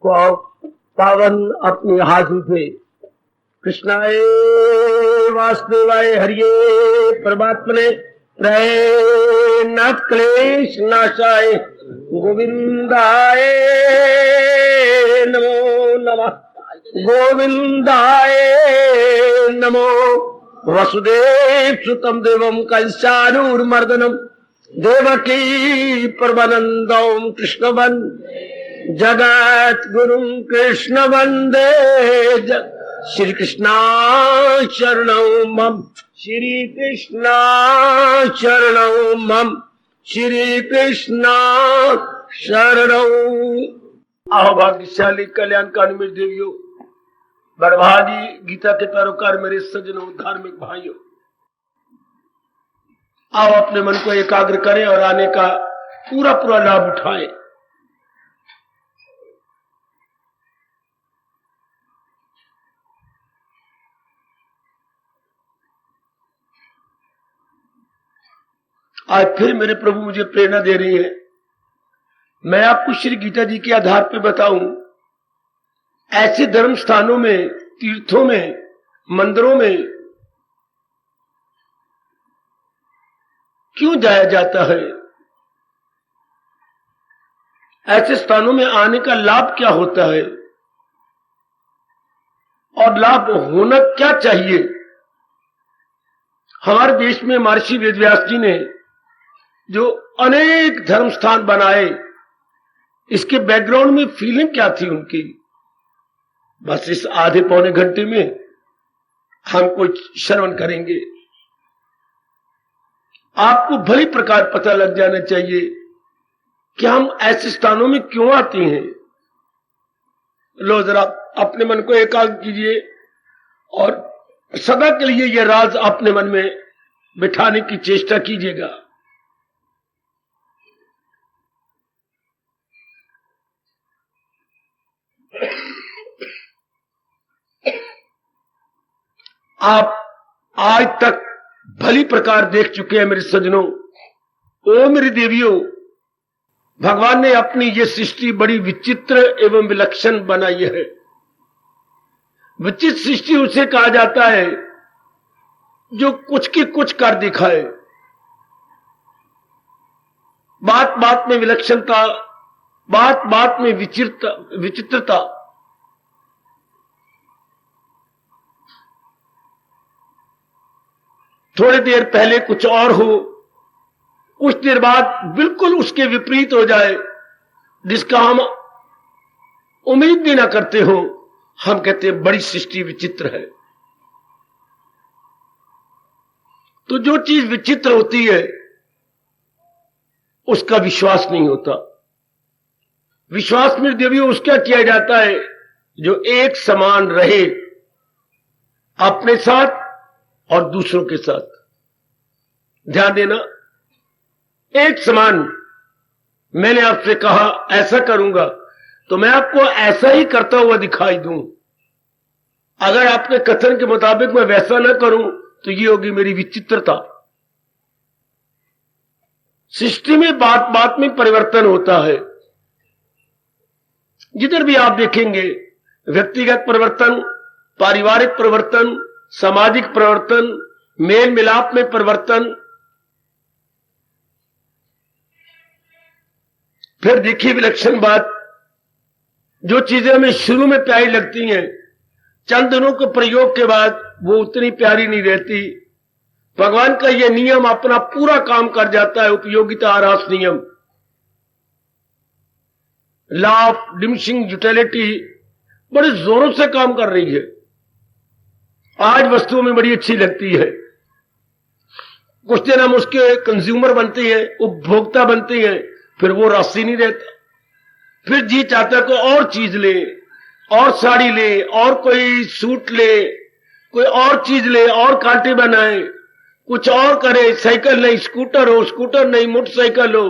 पावन अपने हाथ उठे। कृष्णाय वासुदेवाय हरिये परमात्मने प्रय न क्लेश नाशाय गोविंदाय नमो नमः। गोविंदाय नमो। वसुदेव सुतम देवम कंसानूरमर्दनम देवकी परमानंदम कृष्ण जगत गुरु कृष्ण वंदे श्री कृष्णा शरणौ मम। श्री कृष्णा शरणौ मम। श्री कृष्णा शरणौ। आओ भाग्यशाली कल्याणकारी मेरी देवियों, बड़भागी गीता के पैरोकार मेरे सज्जनों, धार्मिक भाइयों, आओ अपने मन को एकाग्र करें और आने का पूरा पूरा लाभ उठाएं। आज फिर मेरे प्रभु मुझे प्रेरणा दे रही है। मैं आपको श्री गीता जी के आधार पर बताऊं, ऐसे धर्म स्थानों में, तीर्थों में, मंदिरों में क्यों जाया जाता है, ऐसे स्थानों में आने का लाभ क्या होता है और लाभ होना क्या चाहिए। हमारे देश में महर्षि वेदव्यास जी ने जो अनेक धर्म स्थान बनाए, इसके बैकग्राउंड में फीलिंग क्या थी उनकी, बस इस आधे पौने घंटे में हम कुछ श्रवण करेंगे। आपको भली प्रकार पता लग जाना चाहिए कि हम ऐसे स्थानों में क्यों आते हैं। लो जरा अपने मन को एकाग्र कीजिए और सदा के लिए यह राज अपने मन में बिठाने की चेष्टा कीजिएगा। आप आज तक भली प्रकार देख चुके हैं मेरे सज्जनों। ओ मेरी देवियों, भगवान ने अपनी ये सृष्टि बड़ी विचित्र एवं विलक्षण बनाई है। विचित्र सृष्टि उसे कहा जाता है जो कुछ की कुछ कर दिखाए, बात बात में विलक्षणता, बात बात में विचित्रता। थोड़ी देर पहले कुछ और हो, कुछ देर बाद बिल्कुल उसके विपरीत हो जाए, जिसका हम उम्मीद भी ना करते हो। हम कहते हैं बड़ी सृष्टि विचित्र है। तो जो चीज विचित्र होती है उसका विश्वास नहीं होता। विश्वास में देवियों उसका किया जाता है जो एक समान रहे अपने साथ और दूसरों के साथ। ध्यान देना, एक समान। मैंने आपसे कहा ऐसा करूंगा तो मैं आपको ऐसा ही करता हुआ दिखाई दूं। अगर आपके कथन के मुताबिक मैं वैसा ना करूं तो ये होगी मेरी विचित्रता। सृष्टि में बात बात में परिवर्तन होता है। जिधर भी आप देखेंगे, व्यक्तिगत परिवर्तन, पारिवारिक परिवर्तन, सामाजिक परिवर्तन, मेल मिलाप में परिवर्तन। फिर देखिए विलक्षण बात, जो चीजें हमें शुरू में प्यारी लगती हैं, चंद दिनों के प्रयोग के बाद वो उतनी प्यारी नहीं रहती। भगवान का यह नियम अपना पूरा काम कर जाता है, उपयोगिता ह्रास नियम, लॉ ऑफ डिमिनिशिंग यूटिलिटी बड़े जोरों से काम कर रही है। आज वस्तुओं में बड़ी अच्छी लगती है, कुछ दिन हम उसके कंज्यूमर बनते हैं, उपभोक्ता बनते हैं, फिर वो राशि नहीं रहता। फिर जी चाहता है कोई और चीज ले, और साड़ी ले, और कोई सूट ले, कोई और चीज ले, और कांटे बनाए, कुछ और करे। साइकिल नहीं स्कूटर हो, स्कूटर नहीं मोटरसाइकिल हो,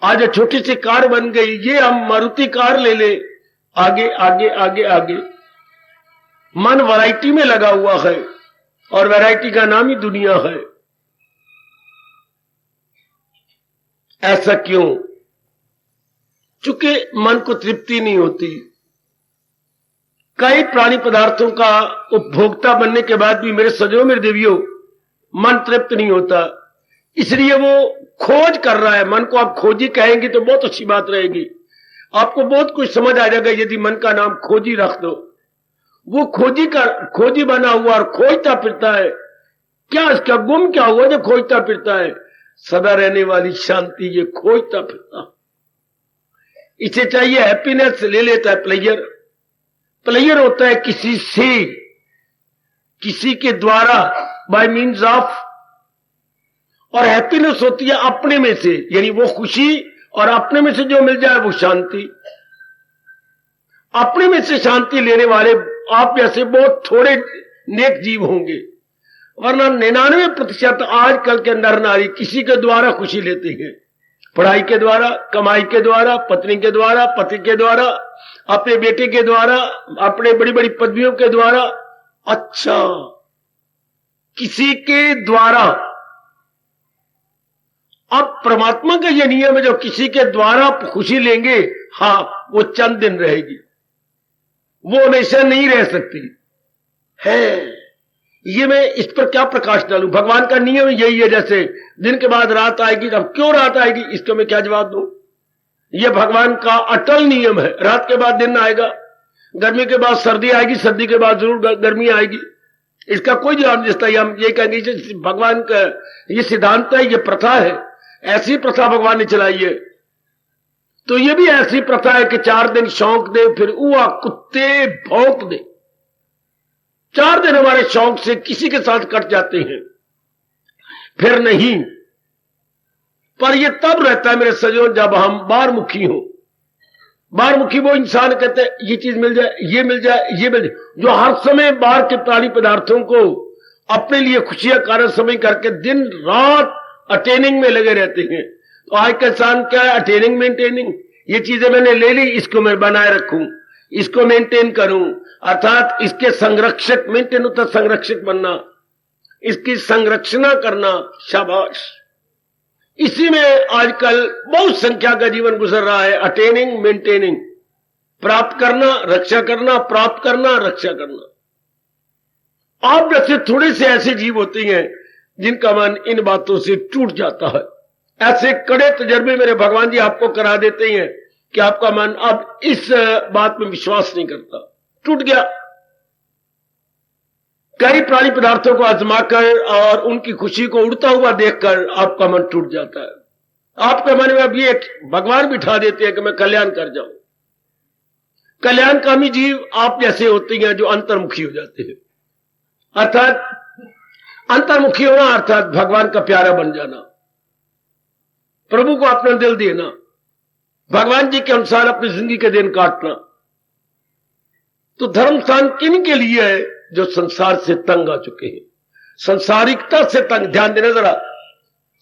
आज छोटी सी कार बन गई, ये हम मारुति कार ले ले। आगे आगे आगे आगे मन वैरायटी में लगा हुआ है और वैरायटी का नाम ही दुनिया है। ऐसा क्यों? चूंकि मन को तृप्ति नहीं होती, कई प्राणी पदार्थों का उपभोक्ता बनने के बाद भी मेरे सजो मेरे देवियों मन तृप्त नहीं होता, इसलिए वो खोज कर रहा है। मन को आप खोजी कहेंगे तो बहुत अच्छी बात रहेगी, आपको बहुत कुछ समझ आ जाएगा यदि मन का नाम खोजी रख दो। वो खोजी बना हुआ और खोजता फिरता है। क्या इसका गुम क्या हुआ जो खोजता फिरता है? सदा रहने वाली शांति, ये खोजता फिरता। इसे चाहिए हैप्पीनेस, ले लेता है प्लेजर। प्लेजर होता है किसी से, किसी के द्वारा, बाय मीन्स ऑफ। और हैप्पीनेस होती है अपने में से, यानी वो खुशी, और अपने में से जो मिल जाए वो शांति। अपने में से शांति लेने वाले आप जैसे बहुत थोड़े नेक जीव होंगे, वरना 99% आजकल के नर नारी किसी के द्वारा खुशी लेते हैं। पढ़ाई के द्वारा, कमाई के द्वारा, पत्नी के द्वारा, पति के द्वारा, अपने बेटे के द्वारा, अपने बड़ी बड़ी पदवियों के द्वारा। अच्छा, किसी के द्वारा। अब परमात्मा का यह नियम है, जो किसी के द्वारा खुशी लेंगे, हां, वो चंद दिन रहेगी, वो हमेशा नहीं रह सकती है। ये मैं इस पर क्या प्रकाश डालूं? भगवान का नियम यही है, जैसे दिन के बाद रात आएगी। अब क्यों रात आएगी, इसको मैं क्या जवाब दूं? यह भगवान का अटल नियम है। रात के बाद दिन आएगा, गर्मी के बाद सर्दी आएगी, सर्दी के बाद जरूर गर्मी आएगी। इसका कोई जवाब नहीं देता। हम ये कहेंगे भगवान का ये सिद्धांत है, ये प्रथा है, ऐसी प्रथा भगवान ने चलाई है। तो ये भी ऐसी प्रथा है कि 4 दिन शौक दे, फिर हुआ कुत्ते भौंक दे। 4 दिन हमारे शौक से किसी के साथ कट जाते हैं, फिर नहीं। पर ये तब रहता है मेरे सजों जब हम बारमुखी हो। बारमुखी वो इंसान कहते हैं ये चीज मिल जाए, ये मिल जाए, ये मिल जाए, जो हर समय बाहर के प्राणी पदार्थों को अपने लिए खुशियां कारण समय करके दिन रात अटेनिंग में लगे रहते हैं। तो आज का इंसान क्या है? Attaining, maintaining. ये चीजें मैंने ले ली, इसको मैं बनाए रखूं, इसको मेंटेन करूं, अर्थात इसके संरक्षक। मेंटेन होता संरक्षक बनना, इसकी संरक्षणा करना। शाबाश। इसी में आजकल बहुत संख्या का जीवन गुजर रहा है। अटेनिंग, मेंटेनिंग, प्राप्त करना, रक्षा करना, प्राप्त करना, रक्षा करना। आप जैसे थोड़े से ऐसे जीव होते हैं जिनका मन इन बातों से टूट जाता है। ऐसे कड़े तजर्बे मेरे भगवान जी आपको करा देते हैं कि आपका मन अब इस बात में विश्वास नहीं करता, टूट गया। कई प्राणी पदार्थों को आजमाकर और उनकी खुशी को उड़ता हुआ देखकर आपका मन टूट जाता है। आपके मन में अब ये भगवान बिठा देते हैं कि मैं कल्याण कर जाऊं। कल्याणकामी जीव आप जैसे होते हैं जो अंतर्मुखी हो जाते हैं। अर्थात अंतर्मुखी होना अर्थात भगवान का प्यारा बन जाना, प्रभु को अपना दिल देना, भगवान जी के अनुसार अपनी जिंदगी के दिन काटना। तो धर्म स्थान किन के लिए है? जो संसार से तंग आ चुके हैं, संसारिकता से तंग। ध्यान देना जरा,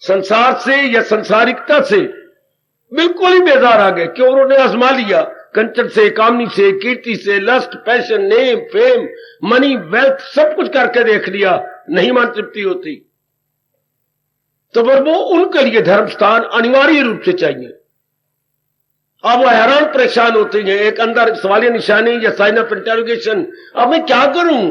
संसार से या संसारिकता से बिल्कुल ही बेजार आ गए। क्यों? उन्होंने आजमा लिया, कंचन से, कामनी से, कीर्ति से, lust, passion, name, fame, money, wealth, सब कुछ करके देख लिया, नहीं मान तृप्ति होती। तो फिर वो उनके लिए धर्म स्थान अनिवार्य रूप से चाहिए। अब वो हैरान परेशान होते हैं, एक अंदर सवालिया निशानी या साइन ऑफ इंटरोगेशन। अब मैं क्या करूं?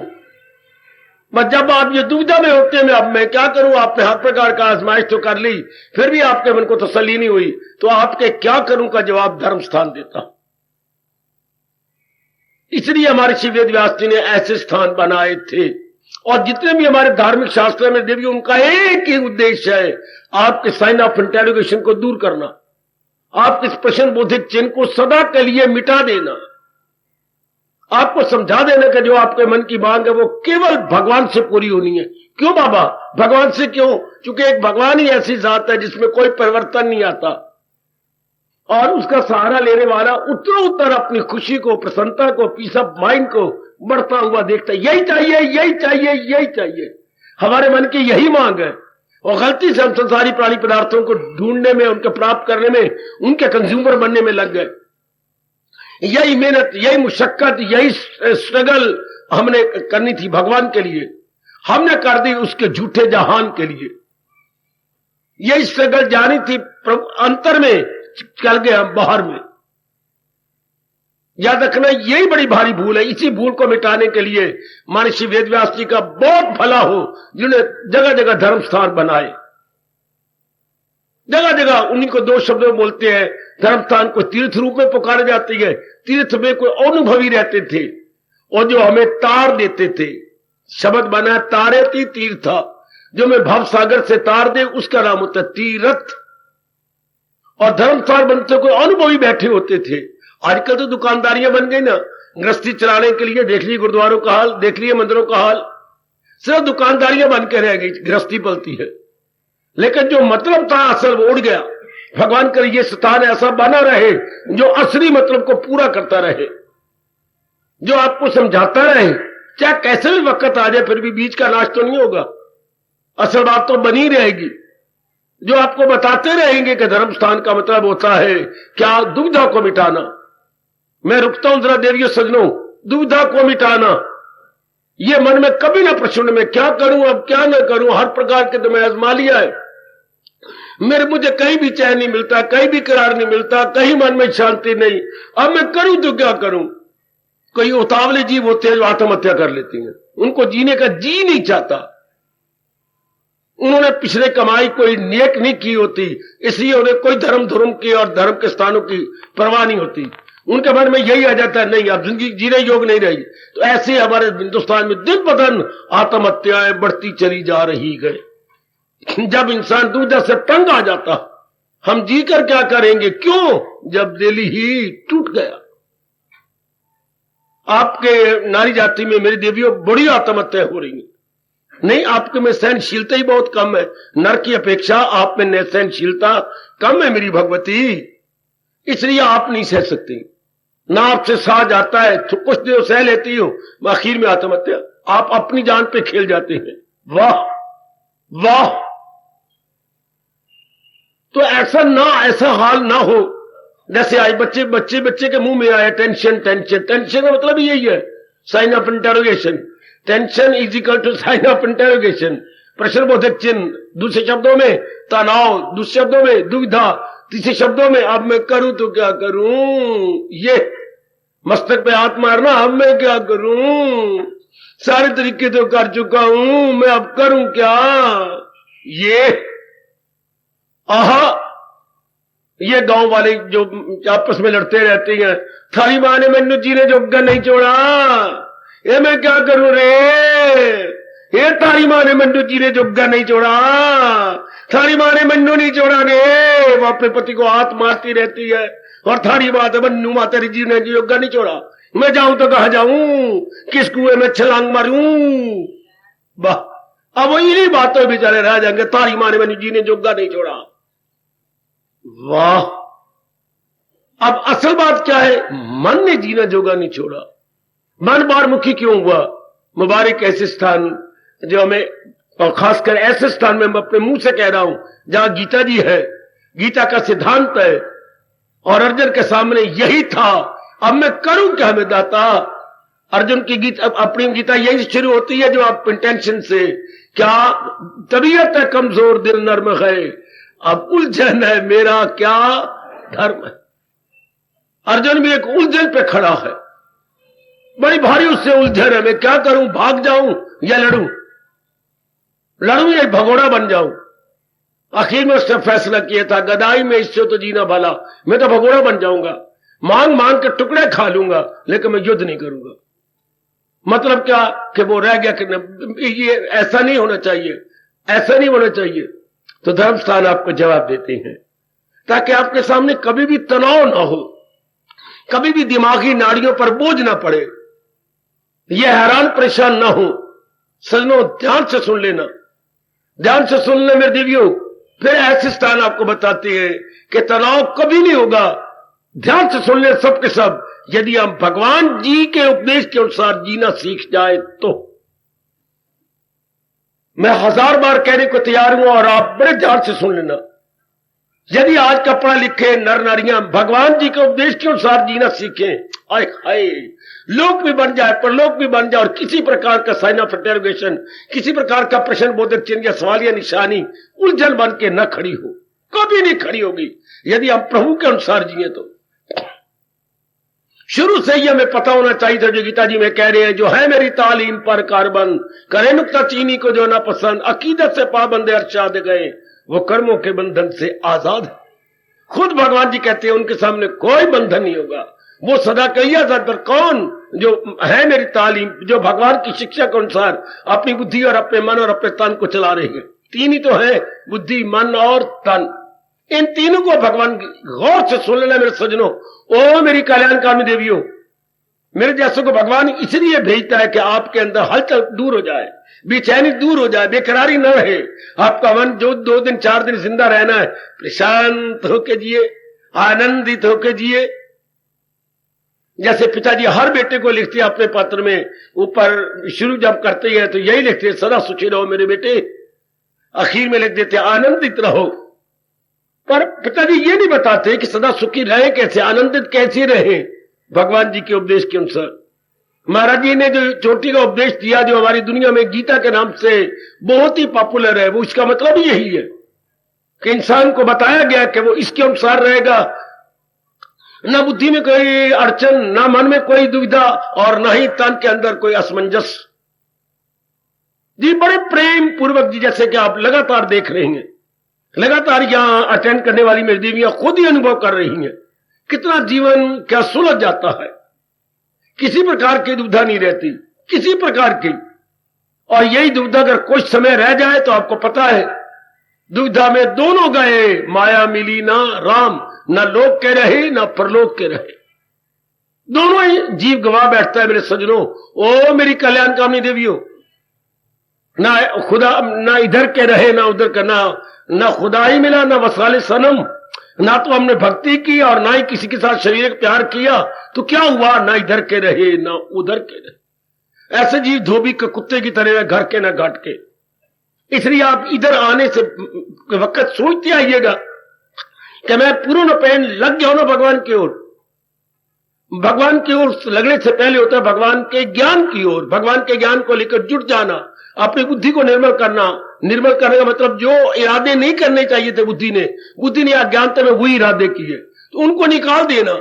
बस जब आप ये दुविधा में होते हैं, अब मैं क्या करूं? आपने हर प्रकार का आजमाइश तो कर ली, फिर भी आपके मन को तसल्ली नहीं हुई, तो आपके क्या करूं का जवाब धर्म स्थान देता। इसलिए हमारे श्री वेद व्यास जी ने ऐसे स्थान बनाए थे। और जितने भी हमारे धार्मिक शास्त्र में देवी, उनका एक ही उद्देश्य है, आपके साइन ऑफ इंटरोगेशन को दूर करना, आपके इस प्रश्न बोधिक चिन्ह को सदा के लिए मिटा देना, आपको समझा देना कि जो आपके मन की मांग है वो केवल भगवान से पूरी होनी है। क्यों बाबा? भगवान से क्यों? क्योंकि एक भगवान ही ऐसी जात है जिसमें कोई परिवर्तन नहीं आता, और उसका सहारा लेने वाला उत्तरोत्तर अपनी खुशी को, प्रसन्नता को, पीस ऑफ माइंड को बढ़ता हुआ देखता है। यही चाहिए, यही चाहिए, यही चाहिए। हमारे मन की यही मांग है, और गलती से हम संसारी प्राणी पदार्थों को ढूंढने में, उनके प्राप्त करने में, उनके कंज्यूमर बनने में लग गए। यही मेहनत, यही मुशक्कत, यही स्ट्रगल हमने करनी थी भगवान के लिए, हमने कर दी उसके झूठे जहान के लिए। यही स्ट्रगल जानी थी अंतर में, चल गए हम बाहर में। याद रखना यही बड़ी भारी भूल है। इसी भूल को मिटाने के लिए महर्षि वेदव्यास जी का बहुत भला हो, जिन्होंने जगह जगह धर्म स्थान बनाए। जगह जगह उन्हीं को दो शब्दों में बोलते हैं, धर्म स्थान को तीर्थ रूप में पुकारे जाती है। तीर्थ में कोई अनुभवी रहते थे और जो हमें तार देते थे। शब्द बना तारे ती तीर्थ, जो हमें भव सागर से तार दे उसका नाम होता है तीर्थ। और धर्म स्थान बनते कोई अनुभवी बैठे होते थे। आजकल तो दुकानदारियां बन गई ना, गृहस्थी चलाने के लिए। देख लिए गुरुद्वारों का हाल, देख लिए मंदिरों का हाल, सिर्फ दुकानदारियां बन के रह गई, गृहस्थी पलती है। लेकिन जो मतलब था असल वो उड़ गया। भगवान करे ये स्थान ऐसा बना रहे जो असली मतलब को पूरा करता रहे, जो आपको समझाता रहे, चाहे कैसे भी वक्त आ जाए फिर भी बीच का नाश तो नहीं होगा, असल बात तो बनी रहेगी। जो आपको बताते रहेंगे कि धर्म स्थान का मतलब होता है क्या, दुविधा को मिटाना। मैं रुकता हूं जरा देवियों सजनों, दुविधा को मिटाना। ये मन में कभी ना प्रश्न में क्या करूं अब क्या ना करूं, हर प्रकार के तो मैं आजमा लिया है, मुझे कहीं भी चैन नहीं मिलता, कहीं भी करार नहीं मिलता, कहीं मन में शांति नहीं, अब मैं करूं तो क्या करूं। कई उतावले जीव होते हैं जो आत्महत्या कर लेती हैं, उनको जीने का जी नहीं चाहता। उन्होंने पिछले कमाई कोई नेक नहीं की होती, इसलिए उन्हें कोई धर्म की और धर्म के स्थानों की परवाह नहीं होती। उनके मन में यही आ जाता है नहीं अब जिंदगी जीने योग नहीं रही। तो ऐसे हमारे हिंदुस्तान में दिन ब दिन आत्महत्याएं बढ़ती चली जा रही है। जब इंसान दुविधा से तंग आ जाता, हम जी कर क्या करेंगे, क्यों, जब दिल ही टूट गया। आपके नारी जाति में मेरी देवियों बड़ी आत्महत्या हो रही है। नहीं, आपके में सहनशीलता ही बहुत कम है, नर की अपेक्षा आप में सहनशीलता कम है मेरी भगवती, इसलिए आप नहीं सह सकती। ना आपसे सहा जाता है, तो कुछ देर सह लेती हो, आखिर में आत्महत्या। आप अपनी जान पे खेल जाते हैं। वाह वाह। तो ऐसा हाल ना हो जैसे आज बच्चे के मुंह में आया टेंशन। टेंशन का मतलब यही है, sign of interrogation. Tension is equal to sign of interrogation, प्रश्नबोधक चिन्ह। दूसरे शब्दों में तनाव, दूसरे शब्दों में दुविधा, तीसरे शब्दों में अब मैं करूं तो क्या करूं। ये मस्तक पे हाथ मारना, अब मैं क्या करूं, सारे तरीके तो कर चुका हूं, मैं अब करूं क्या। ये ये गांव वाले जो आपस में लड़ते रहते हैं, थारी मां ने मैनू जीने जोगा नहीं छोड़ा, ये मैं क्या करूं रे, ये थारी मां ने मैनू जीने जोगा नहीं छोड़ा, थारी मां ने मैनू नहीं छोड़ा रे। वो अपने पति को हाथ मारती रहती है और थारी मां तो मन्नू मां तेरी जीने जोगा नहीं छोड़ा, मैं जाऊं तो कहा जाऊं, किस कुएं में छलांग मारूं। वाह, अब वो इन्हीं बातों बेचारे रह जाएंगे, तारी मां ने मैनू जीने जोगा नहीं छोड़ा। वाह, अब असल बात क्या है, मन ने जीना जोगा नहीं छोड़ा। मन बारमुखी क्यों हुआ। मुबारक ऐसे स्थान जो हमें, और खासकर ऐसे स्थान में मैं अपने मुंह से कह रहा हूं जहां गीता जी है, गीता का सिद्धांत है और अर्जुन के सामने यही था। अब मैं करूं क्या मैं दाता। अर्जुन की गीता, अपनी गीता यही शुरू होती है जो आप इंटेंशन से, क्या तबीयत है कमजोर दिल नर्म है, अब उलझन है मेरा क्या धर्म है। अर्जुन भी एक उलझन पे खड़ा है, बड़ी भारी उससे उलझन है, मैं क्या करूं, भाग जाऊं या लड़ूं या भगोड़ा बन जाऊं। आखिर में उसने फैसला किया था, गदाई में इससे तो जीना भला, मैं तो भगोड़ा बन जाऊंगा, मांग मांग के टुकड़े खा लूंगा, लेकिन मैं युद्ध नहीं करूंगा। मतलब क्या कि वो रह गया कि ये ऐसा नहीं होना चाहिए, ऐसा नहीं होना चाहिए। तो धर्मस्थान आपको जवाब देते हैं ताकि आपके सामने कभी भी तनाव ना हो, कभी भी दिमागी नाड़ियों पर बोझ ना पड़े, ये हैरान परेशान ना हो। सजनों ध्यान से सुन लेना, ध्यान से सुन ले मेरे देवियों। फिर ऐसे स्थान आपको बताते हैं कि तनाव कभी नहीं होगा। ध्यान से सुन ले सबके सब, यदि हम भगवान जी के उपदेश के अनुसार जीना सीख जाए तो। मैं 1000 बार कहने को तैयार हूं और आप बड़े ध्यान से सुन लेना। यदि आज का पढ़ा लिखे नर नारियां भगवान जी के उपदेश के अनुसार जीना सीखें, आए हाय, लोक भी बन जाए, परलोक भी बन जाए, और किसी प्रकार का साइन ऑफ इंटरोगेशन, किसी प्रकार का प्रश्न बोधक चिन्ह या सवाल या निशानी उलझन बन के न खड़ी हो, कभी नहीं खड़ी होगी यदि हम प्रभु के अनुसार जिए तो। शुरू से ही हमें पता होना चाहिए था, जो गीता जी में कह रहे हैं, जो है मेरी तालीम पर कारबंद, करे नुक्ता चीनी को जो ना पसंद, अकीदत से पाबंदे अरशाद गए, वो कर्मों के बंधन से आजाद है। खुद भगवान जी कहते हैं उनके सामने कोई बंधन नहीं होगा। वो सदा कहिया था, पर कौन जो है मेरी तालीम, जो भगवान की शिक्षा के अनुसार अपनी बुद्धि और अपने मन और अपने तन को चला रहे हैं। तीन ही तो है, बुद्धि, मन और तन। इन तीनों को भगवान गौर से सुन लेना मेरे सज्जनों। ओ मेरी कल्याणकामी देवियों, मेरे जैसों को भगवान इसलिए भेजता है कि आपके अंदर हलचल दूर हो जाए, बेचैनी दूर हो जाए, बेकरारी न रहे। आपका मन जो 2 दिन 4 दिन जिंदा रहना है, प्रशांत होके जिए, आनंदित होके जिए। जैसे पिताजी हर बेटे को लिखते हैं अपने पत्र में, ऊपर शुरू जब करते हैं तो यही लिखते हैं, सदा सुखी रहो मेरे बेटे। आखिर में लिख देते आनंदित रहो। पर पिताजी ये नहीं बताते कि सदा सुखी रहे कैसे, आनंदित कैसे रहे। भगवान जी के उपदेश के अनुसार महाराज जी ने जो चोटी का उपदेश दिया, जो हमारी दुनिया में गीता के नाम से बहुत ही पॉपुलर है, वो इसका मतलब यही है कि इंसान को बताया गया कि वो इसके अनुसार रहेगा। ना बुद्धि में कोई अड़चन, ना मन में कोई दुविधा, और ना ही तन के अंदर कोई असमंजस। जी बड़े प्रेम पूर्वक जी, जैसे कि आप लगातार देख रहे हैं, लगातार यहां अटेंड करने वाली मेरी देवियां खुद ही अनुभव कर रही हैं, कितना जीवन क्या सुलझ जाता है, किसी प्रकार की दुविधा नहीं रहती, किसी प्रकार की। और यही दुविधा अगर कुछ समय रह जाए तो आपको पता है, दुविधा में दोनों गए, माया मिली ना राम, ना लोक के रहे ना परलोक के रहे। दोनों ही जीव गवा बैठता है मेरे सज्जनों। ओ मेरी कल्याणकामी देवियों, ना खुदा, ना इधर के रहे ना उधर का, ना खुदा ही मिला ना वसाले सनम, ना तो हमने भक्ति की और ना ही किसी के साथ शारीरिक प्यार किया, तो क्या हुआ, ना इधर के रहे ना उधर के रहे। ऐसे जीव धोबी के कुत्ते की तरह, घर के ना घाट के। इसलिए आप इधर आने से वक्त सोचते आइएगा कि मैं पूर्ण पैन लग गया हूं ना भगवान की ओर। भगवान की ओर लगने से पहले होता है भगवान के ज्ञान की ओर, भगवान के ज्ञान को लेकर जुट जाना, अपनी बुद्धि को निर्मल करना। निर्मल करने का मतलब जो इरादे नहीं करने चाहिए थे बुद्धि ने अज्ञानता में वही इरादे किए, तो उनको निकाल देना,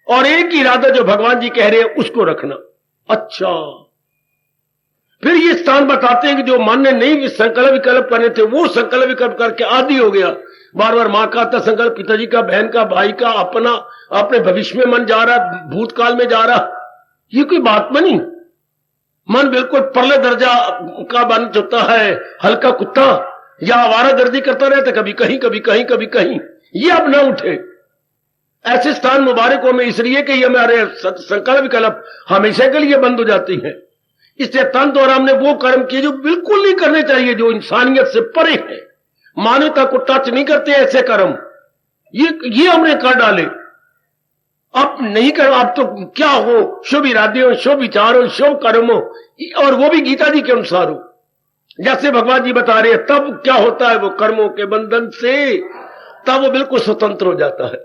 और एक ही इरादा जो भगवान जी कह रहे हैं उसको रखना। अच्छा, फिर ये स्थान बताते हैं कि जो मन ने नहीं संकल्प विकल्प करने थे, वो संकल्प विकल्प करके आदि हो गया। बार बार मां का आता संकल्प, पिताजी का, बहन का, भाई का, अपना, अपने भविष्य में मन जा रहा, भूतकाल में जा रहा। ये कोई बात बनी? मन बिल्कुल परले दर्जा का बन जाता है, हल्का कुत्ता, या आवारागर्दी करता रहता, कभी कहीं कभी कहीं कभी कहीं। ये अब ना उठे। ऐसे स्थान मुबारकों में इसलिए कि ये हमारे संकल्प विकल्प हमेशा के लिए बंद हो जाती है। इससे तन और हमने वो कर्म किए जो बिल्कुल नहीं करने चाहिए, जो इंसानियत से परे है, मानवता को टच नहीं करते ऐसे कर्म, ये हमने कर डाले। अब नहीं कर, अब तो क्या हो, शुभ इरादे हो, शुभ विचार हो, शुभ कर्म हो, और वो भी गीता जी के अनुसार हो, जैसे भगवान जी बता रहे हैं। तब क्या होता है, वो कर्मों के बंधन से तब वो बिल्कुल स्वतंत्र हो जाता है।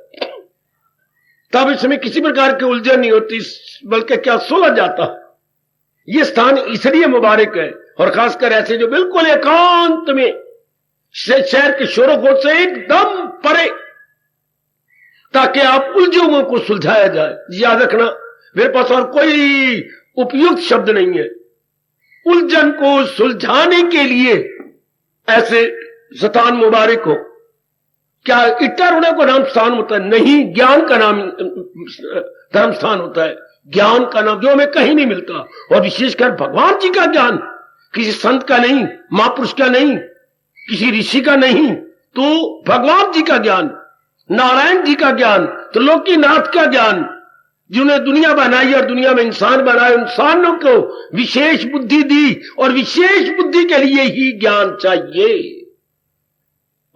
तब इसमें किसी प्रकार की उलझन नहीं होती, बल्कि क्या सुलझ जाता है। ये स्थान इसलिए मुबारक है, और खासकर ऐसे जो बिल्कुल एकांत में, शहर के शोर गोल से एकदम परे, ताकि आप उलझनों को सुलझाया जाए। याद रखना, मेरे पास और कोई उपयुक्त शब्द नहीं है। उलझन को सुलझाने के लिए ऐसे स्थान मुबारक हो। क्या इट्टा रोने को नाम स्थान होता है? नहीं, ज्ञान का नाम धर्म स्थान होता है। ज्ञान का नाम जो हमें कहीं नहीं मिलता, और विशेषकर भगवान जी का ज्ञान, किसी संत का नहीं, महापुरुष का नहीं, किसी ऋषि का नहीं, तो भगवान जी का ज्ञान, नारायण जी का ज्ञान, तो लोकीनाथ का ज्ञान, जिन्होंने दुनिया बनाई और दुनिया में इंसान बनाए, इंसानों को विशेष बुद्धि दी, और विशेष बुद्धि के लिए ही ज्ञान चाहिए,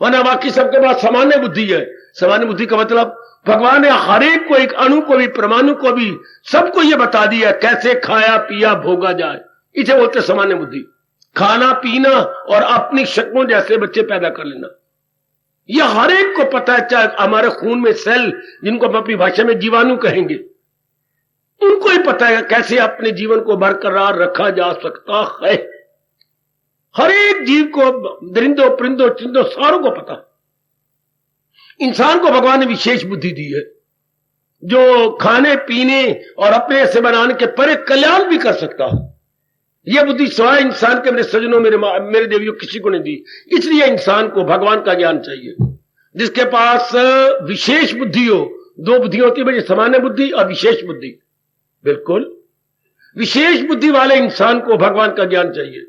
वरना बाकी सबके पास सामान्य बुद्धि है। सामान्य बुद्धि का मतलब भगवान ने हर एक को, एक अणु को भी, परमाणु को भी, सबको यह बता दिया कैसे खाया पिया भोगा जाए। इसे बोलते सामान्य बुद्धि। खाना पीना और अपनी शक्लों जैसे बच्चे पैदा कर लेना, यह हर एक को पता है। चाहे हमारे खून में सेल, जिनको हम अपनी भाषा में जीवाणु कहेंगे, उनको ही पता है कैसे अपने जीवन को बरकरार रखा जा सकता है। हर एक जीव को, दरिंदों परिंदों चिंदों सारों को पता। इंसान को भगवान ने विशेष बुद्धि दी है। जो खाने पीने और अपने से बनाने के परे कल्याण भी कर सकता हो। यह बुद्धि सिवाय इंसान के मेरे सज्जनों, मेरे देवियों, किसी को नहीं दी। इसलिए इंसान को भगवान का ज्ञान चाहिए। जिसके पास विशेष बुद्धि हो, दो बुद्धि होती है, सामान्य बुद्धि और विशेष बुद्धि। बिल्कुल विशेष बुद्धि वाले इंसान को भगवान का ज्ञान चाहिए।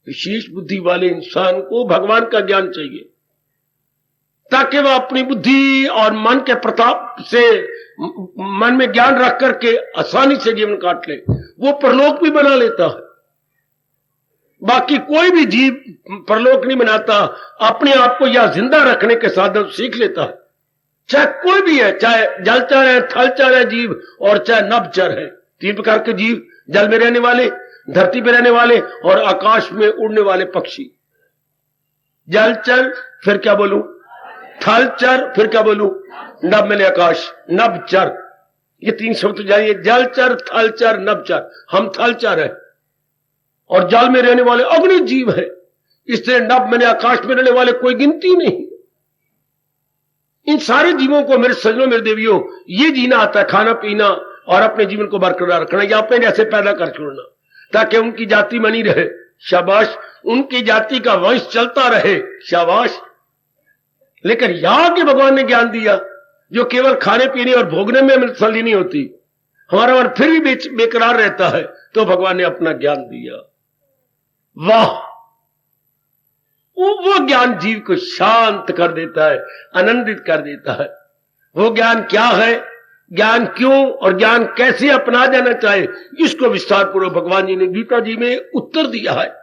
विशेष बुद्धि वाले इंसान को भगवान का ज्ञान चाहिए ताकि वह अपनी बुद्धि और मन के प्रताप से, मन में ज्ञान रख करके आसानी से जीवन काट ले। वो परलोक भी बना लेता है। बाकी कोई भी जीव परलोक नहीं बनाता, अपने आप को यह जिंदा रखने के साधन सीख लेता है। चाहे कोई भी है, चाहे जलचर है, थलचर है जीव, और चाहे नभचर है। तीन प्रकार के जीव, जल में रहने वाले, धरती पे रहने वाले और आकाश में उड़ने वाले पक्षी। जलचर, फिर क्या बोलूं, थलचर, फिर क्या बोलूं, नभ में आकाश, नभचर। ये तीन शब्द जानिए, जलचर, थलचर, नभचर। हम थलचर है और जल में रहने वाले अग्नि जीव है। इससे नभ में आकाश में रहने वाले कोई गिनती नहीं। इन सारे जीवों को मेरे सज्जनों, मेरे देवियों, ये जीना आता है, खाना पीना और अपने जीवन को बरकरार रखना, या अपने जैसे पैदा कर छोड़ना ताकि उनकी जाति बनी रहे। शाबाश, उनकी जाति का वंश चलता रहे। शाबाश। लेकिन यहां के भगवान ने ज्ञान दिया जो केवल खाने पीने और भोगने में मृतसली नहीं होती, हमारा मन फिर भी बेकरार रहता है, तो भगवान ने अपना ज्ञान दिया। वाह, वो ज्ञान जीव को शांत कर देता है, आनंदित कर देता है। वो ज्ञान क्या है, ज्ञान क्यों और ज्ञान कैसे अपना जाना चाहिए, इसको विस्तार पूर्वक भगवान जी ने गीता जी में उत्तर दिया है।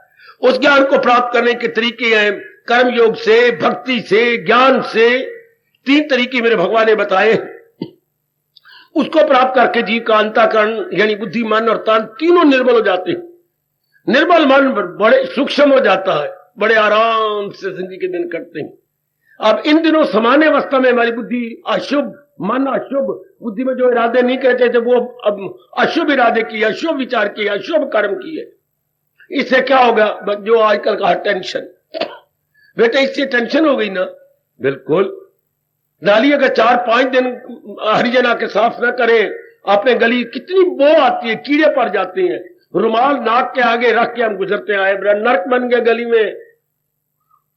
उस ज्ञान को प्राप्त करने के तरीके हैं कर्म योग से, भक्ति से, ज्ञान से। तीन तरीके मेरे भगवान ने बताए। उसको प्राप्त करके जीव का अंतःकरण यानी बुद्धि, मन और तन तीनों निर्मल हो जाते हैं। निर्मल मन बड़े सूक्ष्म हो जाता है, बड़े आराम से जिंदगी के दिन कटते हैं। अब इन दिनों सामान्य अवस्था में हमारी बुद्धि अशुभ, मन अशुभ, बुद्धि में जो इरादे नहीं करते थे वो अब अशुभ इरादे किए, अशुभ विचार किए, अशुभ कर्म किए। इससे क्या होगा, जो आजकल का टेंशन, बेटा इससे टेंशन हो गई ना। बिल्कुल। नाली अगर 4-5 दिन हरिजन आके साफ ना करें, आपने गली कितनी बो आती है, कीड़े पड़ जाते हैं। रुमाल नाक के आगे रख के हम गुजरते आए, नर्क बन गया गली में।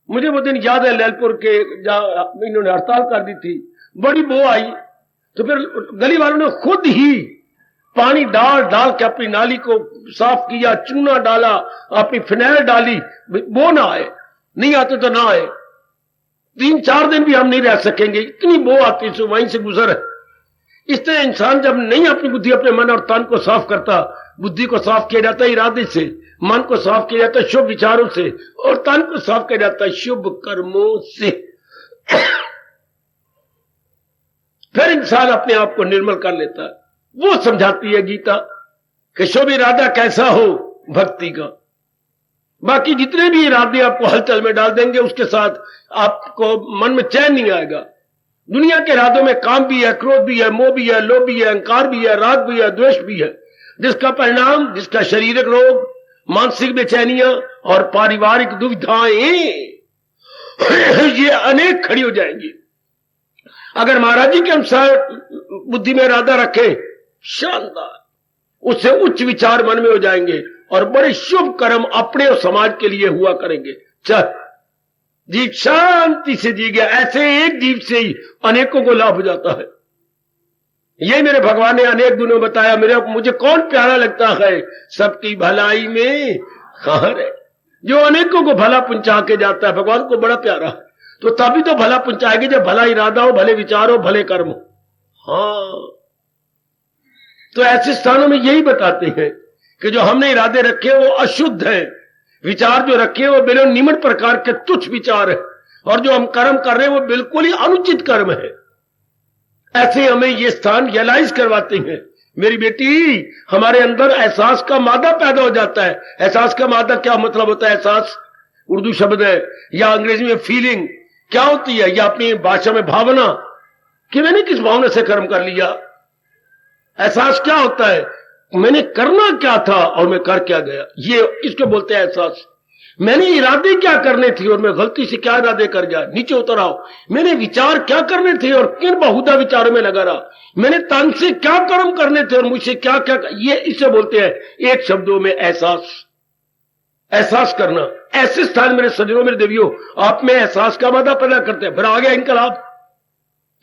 मुझे वो दिन याद है, लैलपुर के इन्होंने हड़ताल कर दी थी, बड़ी बो आई, तो फिर गली वालों ने खुद ही पानी डाल डाल के अपनी नाली को साफ किया, चूना डाला, अपनी फिनाइल डाली, बो ना आए। नहीं आते तो ना आए। 3-4 दिन भी हम नहीं रह सकेंगे, इतनी बो आती से वहीं से गुजर है। इस तरह इंसान जब नहीं अपनी बुद्धि, अपने मन और तन को साफ करता, बुद्धि को साफ किया जाता है इरादे से, मन को साफ किया जाता है शुभ विचारों से, और तन को साफ किया जाता है शुभ कर्मों से। फिर इंसान अपने आप को निर्मल कर लेता है। वो समझाती है गीता कि शुभ इरादा कैसा हो भक्ति का। बाकी जितने भी इरादे आपको हलचल में डाल देंगे, उसके साथ आपको मन में चैन नहीं आएगा। दुनिया के इरादों में काम भी है, क्रोध भी है, मोह भी है, लोभ भी है, अहंकार भी है, राग भी है, द्वेष भी है, जिसका परिणाम, जिसका शारीरिक रोग, मानसिक बेचैनियां और पारिवारिक दुविधाएं ये अनेक खड़ी हो जाएंगी। अगर महाराज जी के अनुसार बुद्धि में इरादा रखें, शानदार, उससे उच्च विचार मन में हो जाएंगे और बड़े शुभ कर्म अपने और समाज के लिए हुआ करेंगे। चल जीव शांति से जी गया, ऐसे एक जीव से ही अनेकों को लाभ हो जाता है। ये मेरे भगवान ने अनेक दिनों बताया। मुझे कौन प्यारा लगता है, सबकी भलाई में खैर है, जो अनेकों को भला पहुंचा के जाता है, भगवान को बड़ा प्यारा है। तो तभी तो भला पहुंचाएगी जब भला इरादा हो, भले विचार हो, भले कर्म हो। हाँ, तो ऐसे स्थानों में यही बताते हैं कि जो हमने इरादे रखे वो अशुद्ध है, विचार जो रखे वो बिल्कुल निम्न प्रकार के तुच्छ विचार है, और जो हम कर्म कर रहे हैं वो बिल्कुल ही अनुचित कर्म है। ऐसे हमें ये स्थान रियलाइज करवाते हैं। मेरी बेटी, हमारे अंदर एहसास का मादा पैदा हो जाता है। एहसास का मादा क्या मतलब होता है? एहसास उर्दू शब्द है, या अंग्रेजी में फीलिंग क्या होती है, या अपनी भाषा में भावना, कि मैंने किस भावना से कर्म कर लिया। एहसास क्या होता है? मैंने करना क्या था और मैं कर क्या गया, ये इसको बोलते हैं एहसास। मैंने इरादे क्या करने थे और मैं गलती से क्या इरादे कर गया, नीचे उतर आओ। मैंने विचार क्या करने थे और किन बहुधा विचारों में लगा रहा। मैंने तन से क्या कर्म करने थे और मुझसे क्या क्या, ये इसे बोलते हैं एक शब्दों में एहसास। एहसास करना। ऐसे स्थान मेरे सज्जनों, मेरे देवियों, आप में एहसास का मादा पैदा करते हैं। फिर आ गया इनकलाब।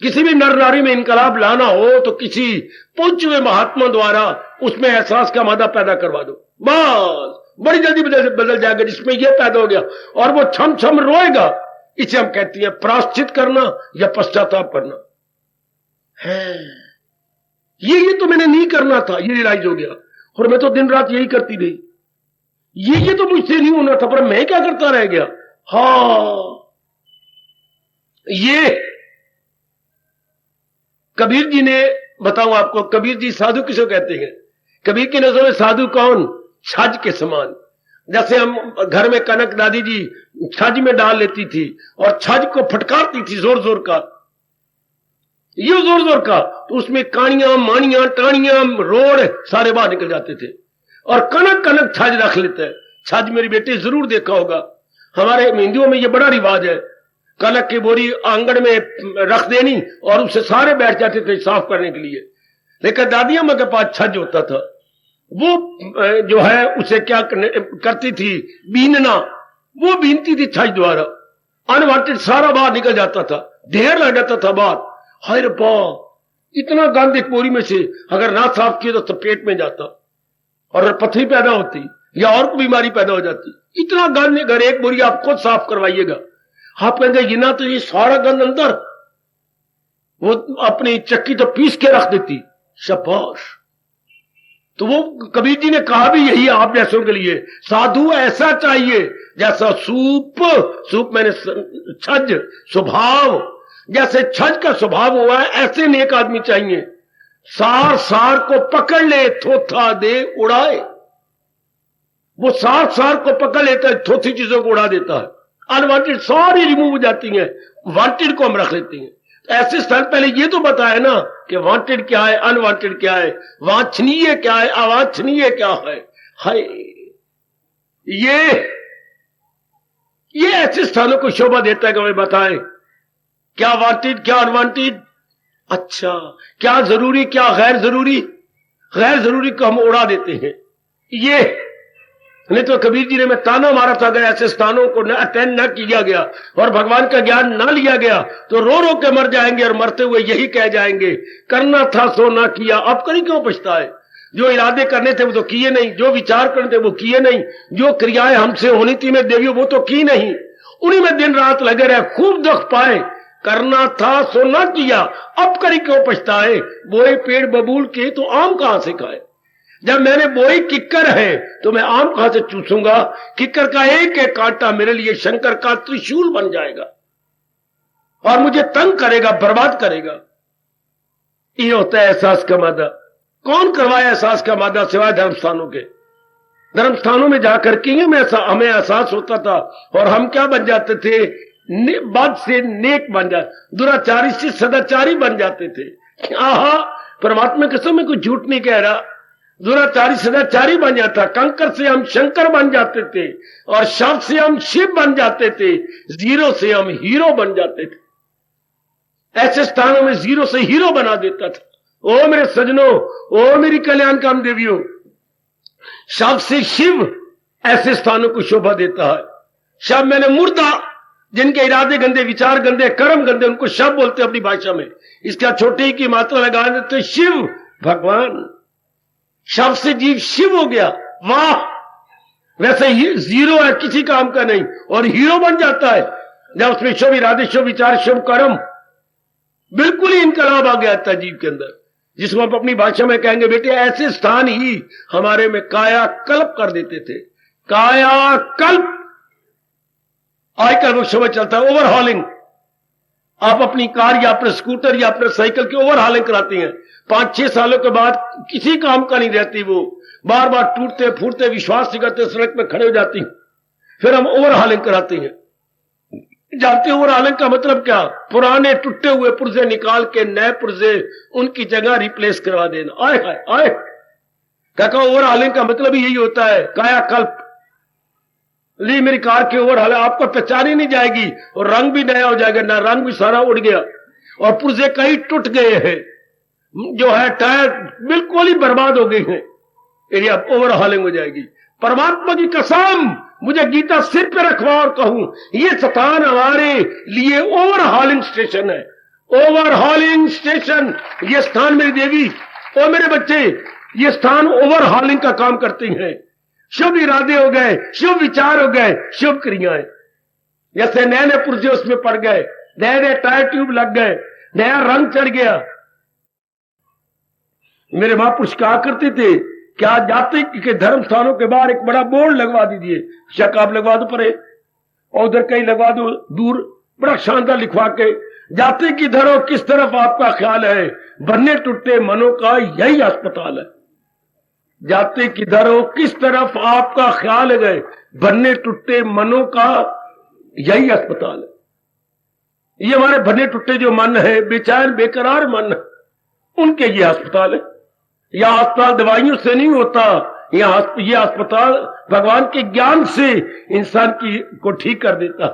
किसी भी नर नारी में इनकलाब लाना हो तो किसी पहुंचे हुए महात्मा द्वारा उसमें एहसास का मादा पैदा करवा दो, बस बड़ी जल्दी बदल जाएगा, जिसमें यह पैदा हो गया और वो छम छम रोएगा। इसे हम कहते हैं प्राश्चित करना या पश्चाताप करना है। ये तो मैंने नहीं करना था, ये रियलाइज हो गया और मैं तो दिन रात यही करती रही। ये तो मुझसे नहीं होना था, पर मैं क्या करता रह गया। ये कबीर जी ने, बताऊं आपको, कबीर जी साधु किसको कहते हैं? कबीर की नजर में साधु कौन? छज के समान। जैसे हम घर में कनक दादी जी छज में डाल लेती थी और छज को फटकारती थी जोर जोर का, ये जोर जोर का, तो उसमें कानियां मानियां टाणियां रोड़ सारे बाहर निकल जाते थे। और कनक कनक छज रख लेते हैं। छज मेरी बेटी जरूर देखा होगा, हमारे हिंदुओं में ये बड़ा रिवाज है। कनक की बोरी आंगन में रख देनी और उससे सारे बैठ जाते थे साफ करने के लिए। लेकिन दादी अम्मा के पास छज होता था, वो जो है उसे क्या करती थी, बीनना। वो बीनती थी छज द्वारा, अनवांटेड सारा बाहर निकल जाता था, ढेर लग जाता था बाहर। हाय रब्बा, इतना गंद एक बोरी में से अगर ना साफ किए तो पेट में जाता और पथरी पैदा होती या और कोई बीमारी पैदा हो जाती। इतना गंद, अगर एक बोरी आप खुद साफ करवाइएगा, आप कहेंगे ये ना तो ये सारा गंद अंदर, वो अपनी चक्की तो पीस के रख देती, शाबाश। तो वो कबीर जी ने कहा भी यही आप जैसों के लिए, साधु ऐसा चाहिए जैसा सूप मैंने छज स्वभाव, जैसे छज का स्वभाव हुआ है ऐसे नेक आदमी चाहिए। सार सार को पकड़ ले, थोथा दे उड़ाए। वो सार सार को पकड़ लेता है, थोथी चीजों को उड़ा देता है। अनवांटेड सारी रिमूव हो जाती हैं, वांटेड को हम रख लेते हैं। ऐसे स्थान पहले ये तो बताया ना कि वांटेड क्या है, अनवांटेड क्या है, वांछनीय क्या है, अवांछनीय क्या है। हाय, ये ऐसे स्थानों को शोभा देता है कि हमें बताएं क्या वांटेड क्या अनवांटेड। अच्छा, क्या जरूरी क्या गैर जरूरी। गैर जरूरी को हम उड़ा देते हैं। ये नहीं तो कबीर जी ने मैं ताना मारा था, अगर ऐसे स्थानों को अटेंड न किया गया और भगवान का ज्ञान न लिया गया तो रो रो के मर जाएंगे और मरते हुए यही कह जाएंगे, करना था सो ना किया, अब कहीं क्यों पछताए। जो इरादे करने थे वो तो किए नहीं, जो विचार करने थे वो किए नहीं, जो क्रियाएं हमसे होनी थी मैं देवियों वो तो की नहीं, उन्हीं में दिन रात लगे रहे, खूब दुख पाए। करना था सो ना किया, अब कहीं क्यों पछताए। बोए पेड़ बबूल के तो आम कहां से खाए। जब मैंने बोई किक्कर है तो मैं आम कहां से चूसूंगा। किक्कर का एक एक कांटा मेरे लिए शंकर का त्रिशूल बन जाएगा और मुझे तंग करेगा, बर्बाद करेगा। ये होता है एहसास का मादा। कौन करवाया एहसास का मादा सिवाय धर्मस्थानों के। धर्मस्थानों में जाकर के हमें एहसास होता था और हम क्या बन जाते थे, बद से नेक बन जाते, दुराचारी से सदाचारी बन जाते थे। आहा, परमात्मा कसम में कुछ झूठ नहीं कह रहा, दुराचारी सदाचारी बन जाता। कंकर से हम शंकर बन जाते थे और शव से हम शिव बन जाते थे, जीरो से हम हीरो बन जाते थे। ऐसे स्थानों में जीरो से हीरो बना देता था। ओ मेरे सजनों, ओ मेरी कल्याण काम देवियों, शव से शिव ऐसे स्थानों को शोभा देता है। शव मैंने मुर्दा, जिनके इरादे गंदे, विचार गंदे, कर्म गंदे, उनको शव बोलते अपनी भाषा में। इसका छोटे की मात्रा लगा देते शिव, भगवान। शव से जीव शिव हो गया, वाह। वैसे ही जीरो है, किसी काम का नहीं, और हीरो बन जाता है जब उसमें शुभ इरादे, शुभ विचार, शुभ कर्म, बिल्कुल ही इनकलाब आ गया था जीव के अंदर, जिसको आप अपनी भाषा में कहेंगे बेटे ऐसे स्थान ही हमारे में कायाकल्प कर देते थे। कायाकल्प आजकल वो समझ चलता है, ओवरहॉलिंग। आप अपनी कार या अपने स्कूटर या अपने साइकिल की ओवरहॉलिंग कराती हैं, 5-6 सालों के बाद किसी काम का नहीं रहती, वो बार बार टूटते फूटते, विश्वास नहीं करते, सड़क में खड़े हो जाती। फिर हम ओवरहॉलिंग कराते हैं। जानते हो ओवरहॉलिंग का मतलब क्या? पुराने टूटे हुए पुर्जे निकाल के नए पुर्जे उनकी जगह रिप्लेस करवा देना। आए हाय आए, क्या ओवरहॉलिंग का मतलब यही होता है, कायाकल्प। ली मेरी कार की ओवरहॉल, आपको पहचान ही नहीं जाएगी और रंग भी नया हो जाएगा, ना रंग भी सारा उड़ गया और पुर्जे कई टूट गए हैं, जो है टायर बिल्कुल ही बर्बाद हो गए हैं, एरिया ओवरहॉलिंग हो जाएगी। परमात्मा की कसम, मुझे गीता सिर पे रखवा और कहूं, ये स्थान हमारे लिए ओवरहॉलिंग स्टेशन है, ओवरहॉलिंग स्टेशन। ये स्थान मेरी देवी और मेरे बच्चे, ये स्थान ओवरहॉलिंग का काम करते हैं। शुभ इरादे हो गए, शुभ विचार हो गए, शुभ क्रियाएं, जैसे नए नए पुर्जे उसमें पड़ गए, नए नए टायर ट्यूब लग गए, नया रंग चढ़ गया। मेरे महापुरुष कहा करते थे, क्या जाति के धर्म स्थानों के बाहर एक बड़ा बोर्ड लगवा दीजिए, शक आप लगवा दो परे और उधर कहीं लगवा दो दूर, बड़ा शानदार लिखवा के, जाति की धरो किस तरफ आपका ख्याल है, बनने टूटे मनों का यही अस्पताल है। जाति की धरो किस तरफ आपका ख्याल है, बनने टूटे मनों का यही अस्पताल है। ये हमारे बने टूटे जो मन है, बेचैन बेकरार मन, उनके ये अस्पताल है। यह अस्पताल दवाइयों से नहीं होता, ये अस्पताल भगवान के ज्ञान से इंसान की को ठीक कर देता।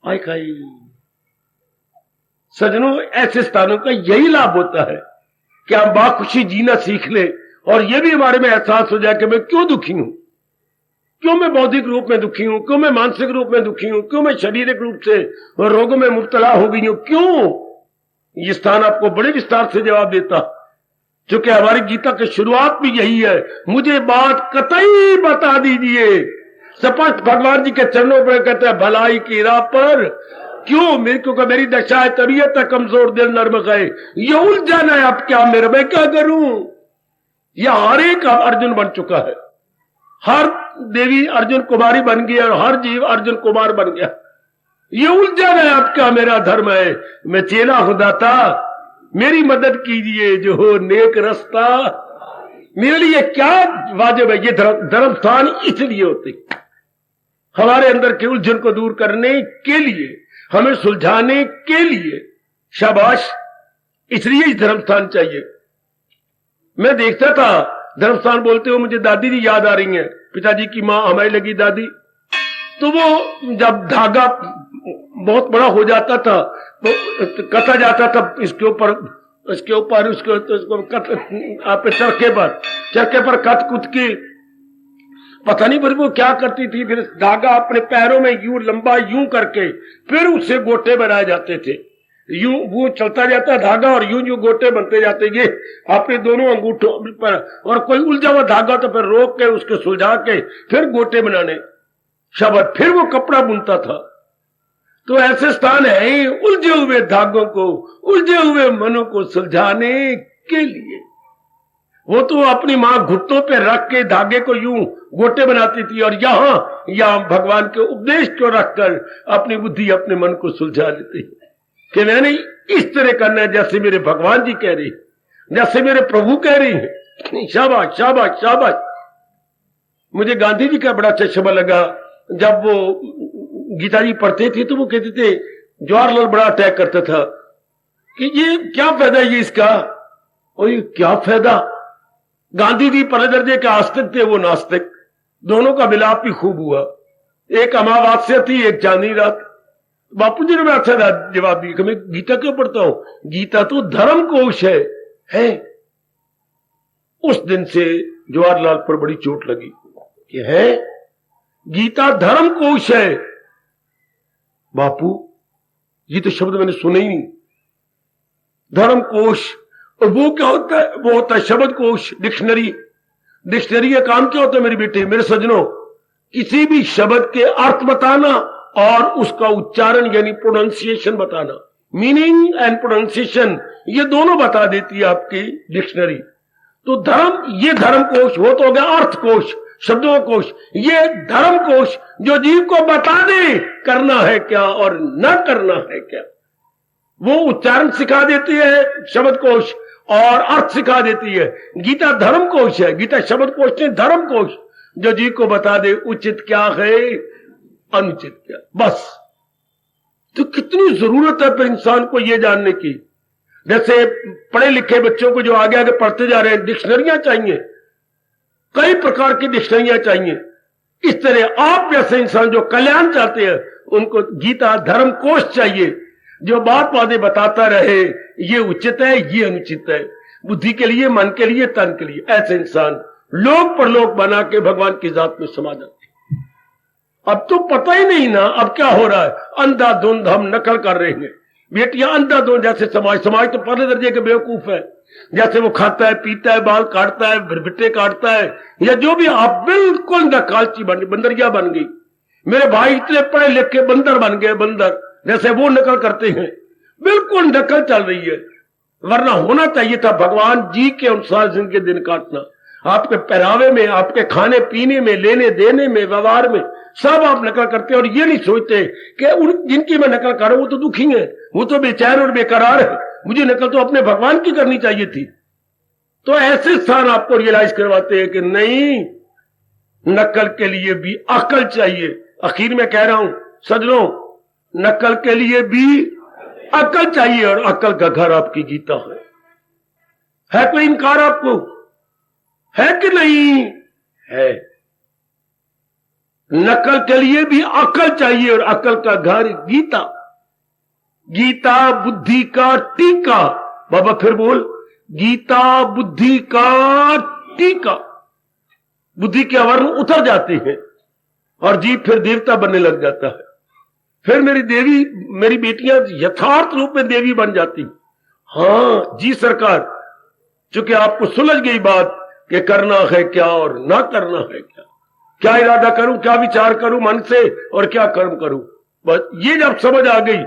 आई खाई सजनों, ऐसे स्थानों का यही लाभ होता है कि हम बाखुशी जीना सीख ले और यह भी हमारे में एहसास हो जाए कि मैं क्यों दुखी हूं, क्यों मैं बौद्धिक रूप में दुखी हूं, क्यों मैं मानसिक रूप में दुखी हूं, क्यों मैं शारीरिक रूप से रोगों में मुब्तला हो गई हूं, क्यों। ये स्थान आपको बड़े विस्तार से जवाब देता, क्योंकि हमारी गीता की शुरुआत भी यही है, मुझे बात कतई बता दीजिए। स्पष्ट भगवान जी के चरणों पर कहते हैं, भलाई की राह पर क्यों, मेरे क्योंकि मेरी दशा है, तबीयत है कमजोर, दिल नर्म है, ये उलझन है, अब क्या मेरे मैं क्या करूं। यह हर एक अर्जुन बन चुका है, हर देवी अर्जुन कुमारी बन गई और हर जीव अर्जुन कुमार बन गया। ये उलझन है, अब क्या मेरा धर्म है, मैं चेला खुदा था, मेरी मदद कीजिए जो हो नेक रास्ता, मेरे लिए क्या वाजिब है। ये धर्म स्थान इसलिए होते, हमारे अंदर के उलझन को दूर करने के लिए, हमें सुलझाने के लिए। शाबाश, इसलिए इस धर्म स्थान चाहिए। मैं देखता था धर्म स्थान बोलते हुए मुझे दादी जी याद आ रही हैं, पिताजी की मां हमें लगी दादी, तो वो जब धागा बहुत बड़ा हो जाता था तो कटा जाता था, इसके ऊपर उसको आप चरखे पर कट कुट के, पता नहीं फिर वो क्या करती थी, फिर धागा अपने पैरों में यूं लंबा यूं करके फिर उससे गोटे बनाए जाते थे, यूं वो चलता जाता धागा और यूं यूं गोटे बनते जाते, ये अपने दोनों अंगूठों पर, और कोई उलझा हुआ धागा तो फिर रोक के उसको सुलझा के फिर गोटे बनाने शब्द, फिर वो कपड़ा बुनता था। तो ऐसे स्थान है उलझे हुए धागों को, उलझे हुए मनों को सुलझाने के लिए। वो तो अपनी मां घुटनों पे रख के धागे को यूं गोटे बनाती थी और यहां भगवान के उपदेश को रखकर अपनी बुद्धि अपने मन को सुलझा लेती कि मैंने इस तरह करना है जैसे मेरे भगवान जी कह रही, जैसे मेरे प्रभु कह रही हैं। शाबाश शाबाश शाबाश। मुझे गांधी जी का बड़ा अच्छा शब्द लगा, जब वो गीता जी पढ़ते थे तो वो कहते थे, जवाहरलाल बड़ा अटैक करता था कि ये क्या फायदा ये इसका, और ये क्या फायदा। गांधी जी पहले दर्जे के आस्तिक थे, वो नास्तिक, दोनों का मिलाप भी खूब हुआ। एक अमावस्या थी, एक चांदनी रात। बापू जी ने बड़ा अच्छा जवाब दिया कि मैं गीता क्यों पढ़ता हूं, गीता तो धर्म कोश है। उस दिन से जवाहरलाल पर बड़ी चोट लगी कि है गीता धर्म कोश है। बापू ये तो शब्द मैंने सुने ही नहीं, धर्म कोश। और वो क्या होता है, वो होता है शब्द कोश, डिक्शनरी। डिक्शनरी का काम क्या होता है मेरी बेटी, मेरे सजनों, किसी भी शब्द के अर्थ बताना और उसका उच्चारण यानी प्रोनाउंसिएशन बताना, मीनिंग एंड प्रोनाउंसिएशन, ये दोनों बता देती है आपकी डिक्शनरी। तो धर्म, ये धर्म कोश, वो तो हो गया अर्थ कोश, शब्दों का कोश। ये धर्म कोश जो जीव को बता दे करना है क्या और न करना है क्या। वो उच्चारण सिखा देती है शब्द कोश और अर्थ सिखा देती है। गीता धर्म कोश है, गीता शब्द कोश नहीं, धर्म कोश, जो जीव को बता दे उचित क्या है अनुचित क्या, बस। तो कितनी जरूरत है फिर इंसान को ये जानने की। जैसे पढ़े लिखे बच्चों को जो आगे आगे पढ़ते जा रहे हैं, डिक्शनरियां चाहिए, कई प्रकार की डिक्शनरियां चाहिए इस तरह आप जैसे इंसान जो कल्याण चाहते हैं उनको गीता धर्म कोश चाहिए, जो बात बातें बताता रहे ये उचित है ये अनुचित है, बुद्धि के लिए, मन के लिए, तन के लिए। ऐसे इंसान लोक परलोक बना के भगवान की जात में समा जाते। अब तो पता ही नहीं ना अब क्या हो रहा है, अंधाधुंध हम नकल कर रहे हैं। बेटियां अंधाधुंध, जैसे समाज तो पहले दर्जे के बेवकूफ है, जैसे वो खाता है पीता है बाल काटता है भिट्टे काटता है या जो भी, आप बिल्कुल नकालची बन गई, बंदरिया बन गई। मेरे भाई इतने पढ़े लिख के बंदर बन गए, बंदर जैसे वो नकल करते हैं, बिल्कुल नकल चल रही है। वरना होना चाहिए था भगवान जी के अनुसार जिनके दिन काटना। आपके पहरावे में, आपके खाने पीने में, लेने देने में, व्यवहार में सब आप नकल करते हैं और ये नहीं सोचते कि उन जिनकी मैं नकल कर रहा हूं वो तो दुखी है, वो तो बेचैन और बेकरार है, मुझे नकल तो अपने भगवान की करनी चाहिए थी। तो ऐसे स्थान आपको रियलाइज करवाते हैं कि नहीं, नकल के लिए भी अकल चाहिए। आखिर में कह रहा हूं सजनों, नकल के लिए भी अकल चाहिए और अकल का घर आपकी गीता है कोई इनकार आपको? है कि नहीं है? नकल के लिए भी अकल चाहिए और अकल का घर गीता। गीता बुद्धि का टीका। बाबा फिर बोल, गीता बुद्धि का टीका। बुद्धि के आवरण उतर जाते हैं और जीव फिर देवता बनने लग जाता है। फिर मेरी बेटियां यथार्थ रूप में देवी बन जाती। हां जी सरकार, चूंकि आपको सुलझ गई बात कि करना है क्या और ना करना है क्या इरादा करूं, क्या विचार करूं मन से और क्या कर्म करूं, बस ये जब समझ आ गई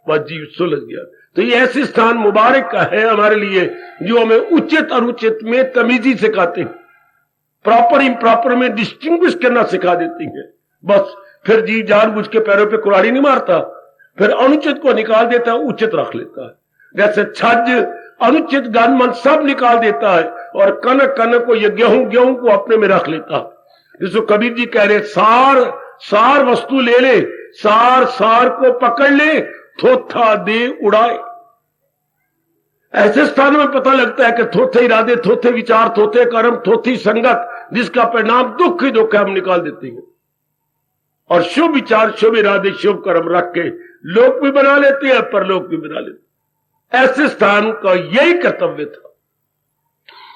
बस जीव सुलझ गया। तो ये ऐसे स्थान मुबारक का है हमारे लिए जो हमें उचित अनुचित में तमीजी सिखाते हैं, प्रॉपर इम्प्रॉपर में डिस्टिंग्विश करना सिखा देती है। बस फिर जीव जानबूझ के पैरों पे कुल्हाड़ी नहीं मारता, फिर अनुचित को निकाल देता है, उचित रख लेता है। जैसे छज अनुचित गान मन सब निकाल देता है और कनक कनक को, ये गेहूं को अपने में रख लेता है। जिसको कबीर जी कह रहे, सार वस्तु ले ले, सार को पकड़ ले, थोथा दे उड़ाए। ऐसे स्थान में पता लगता है कि थोथे इरादे, थोथे विचार, थोथे कर्म, थोथी संगत, जिसका परिणाम दुख ही दुख है, हम निकाल देते हैं। और शुभ विचार, शुभ इरादे, शुभ कर्म रख के लोक भी बना लेते हैं, परलोक भी बना लेते हैं। ऐसे स्थान का यही कर्तव्य था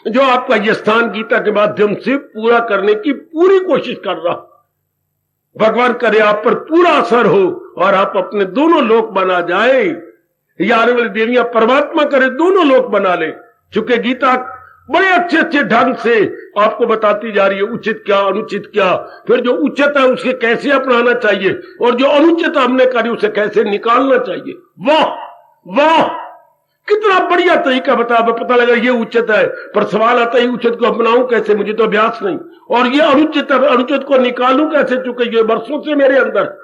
जो आपका यह स्थान गीता के माध्यम से पूरा करने की पूरी कोशिश कर रहा। भगवान करे आप पर पूरा असर हो और आप अपने दोनों लोक बना जाए, या आने वाली देवियां परमात्मा करे दोनों लोक बना ले। चूंकि गीता बड़े अच्छे अच्छे ढंग से आपको बताती जा रही है उचित क्या अनुचित क्या, फिर जो उचित है उसे कैसे अपनाना चाहिए और जो अनुचित हमने करी उसे कैसे निकालना चाहिए। वाह वाह, कितना बढ़िया तरीका पता लगा ये उचित है, पर सवाल आता है उचित को अपनाऊं कैसे, मुझे तो अभ्यास नहीं, और ये अनुचित को निकालूं कैसे, चूंकि ये वर्षों से मेरे अंदर।